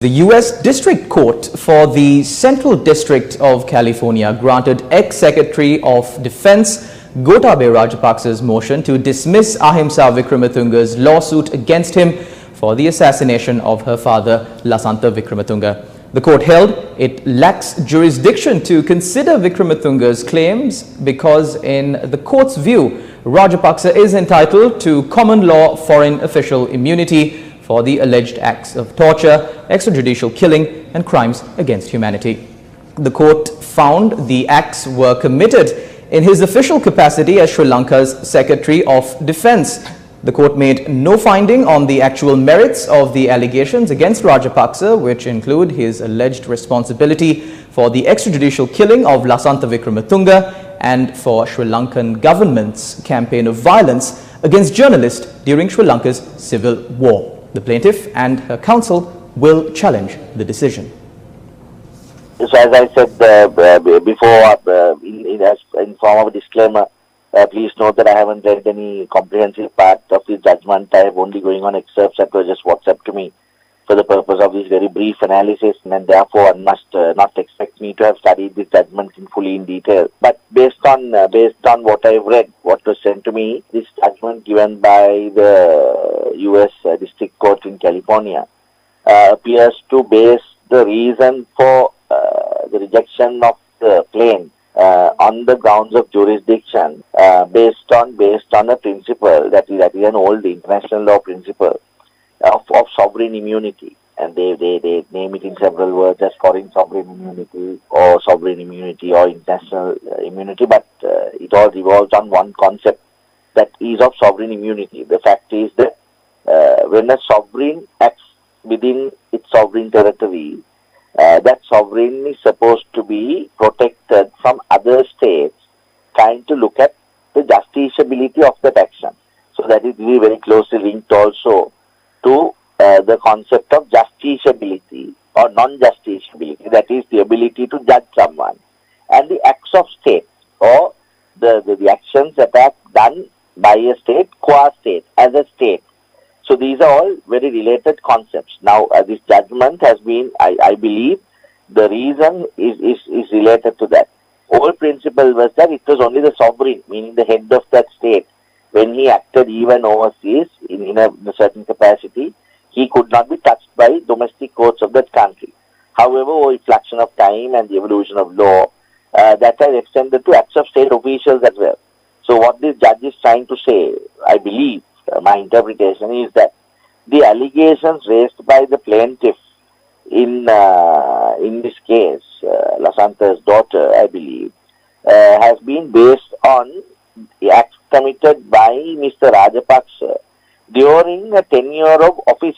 The U.S. District Court for the Central District of California granted ex-Secretary of Defense Gotabaya Rajapaksa's motion to dismiss Ahimsa Wickrematunge's lawsuit against him for the assassination of her father, Ahimsa Wickrematunge. The court held it lacks jurisdiction to consider Wickrematunge's claims because, in the court's view, Rajapaksa is entitled to common law foreign official immunity for the alleged acts of torture, extrajudicial killing and crimes against humanity. The court found the acts were committed in his official capacity as Sri Lanka's Secretary of Defense. The court made no finding on the actual merits of the allegations against Rajapaksa, which include his alleged responsibility for the extrajudicial killing of Ahimsa Wickrematunge and for Sri Lankan government's campaign of violence against journalists during Sri Lanka's civil war. The plaintiff and her counsel will challenge the decision. So as I said before, in form of a disclaimer, please note that I haven't read any comprehensive part of the judgment. I have only going on excerpts that were just WhatsApp to me for the purpose of this very brief analysis, and therefore one must not expect me to have studied this judgment fully in detail. But based on what I've read, what was sent to me, this judgment given by the U.S. District Court in California appears to base the reason for the rejection of the claim on the grounds of jurisdiction based on a principle that is an old international law principle of sovereign immunity, and they name it in several words as foreign sovereign immunity or sovereign immunity or international immunity, but it all revolves on one concept, that is of sovereign immunity. The fact is that when a sovereign acts within its sovereign territory, that sovereign is supposed to be protected from other states trying to look at the justiciability of that action. So that is really very closely linked also to the concept of justiciability or non-justiciability, that is the ability to judge someone, and the acts of state or the actions that are done by a state, qua state, as a state. So these are all very related concepts. Now this judgment has been, I believe, the reason is related to that. Whole principle was that it was only the sovereign, meaning the head of that state, when he acted even overseas in a certain capacity, he could not be touched by domestic courts of that country. However, over inflection of time and the evolution of law, that has extended to acts of state officials as well. So what this judge is trying to say, I believe, my interpretation is that the allegations raised by the plaintiff in this case, Ahimsa's daughter, I believe, has been based on the acts committed by Mr. Rajapaksa during a tenure of office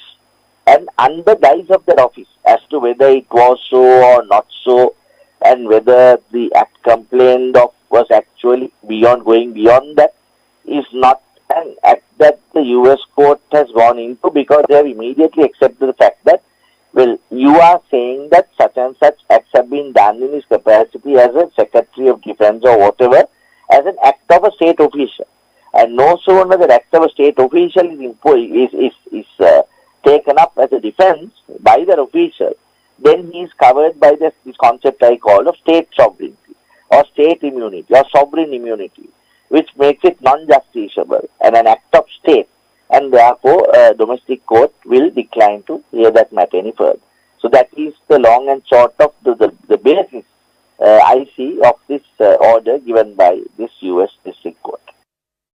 and under guise of that office. As to whether it was so or not so, and whether the act complained of was actually going beyond that, is not an act that the U.S. court has gone into, because they have immediately accepted the fact that, well, you are saying that such and such acts have been done in his capacity as a Secretary of Defense or whatever, as an act of a state official. And no sooner that act of a state official is taken up as a defense by that official, then he is covered by this concept I call of state sovereignty or state immunity or sovereign immunity, which makes it non-justiciable and an act of state, and therefore a domestic court will decline to hear that matter any further. So that is the long and short of the basis I see of this order given by this U.S. District Court.